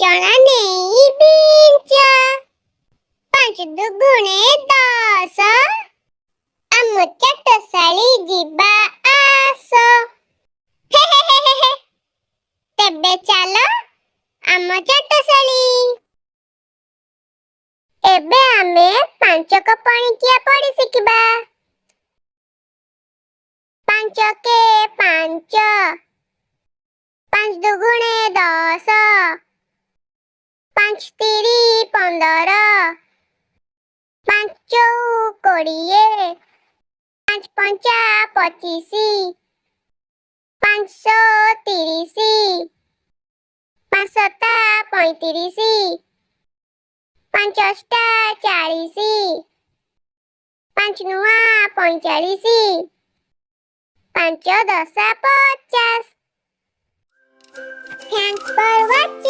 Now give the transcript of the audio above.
ବିଞ୍ଚଣା ନେଇ ବିଞ୍ଚ। 5 ଦୁଗୁଣେ 10 ଆମ ଚାଟଶାଳୀ ଯିବା ଆସ। ହେ ହେ ହେ ହେ ହେ। ତେବେ ଚାଲ ଆମ ଚାଟଶାଳୀ। ଏବେ ଆମେ 5କ ପଣିକିଆ ପଢ଼ି ଶିଖିବା। 5 5 5 ଦୁଗୁଣେ 10 5 ତିରି 15 5 ଚଉ 20 5 ପଞ୍ଚା 25 530 5 ସତା 35 5 ଅଷ୍ଟା 40 5 ନୂଆ 45 5 ଦଶା 50। Thanks for watching.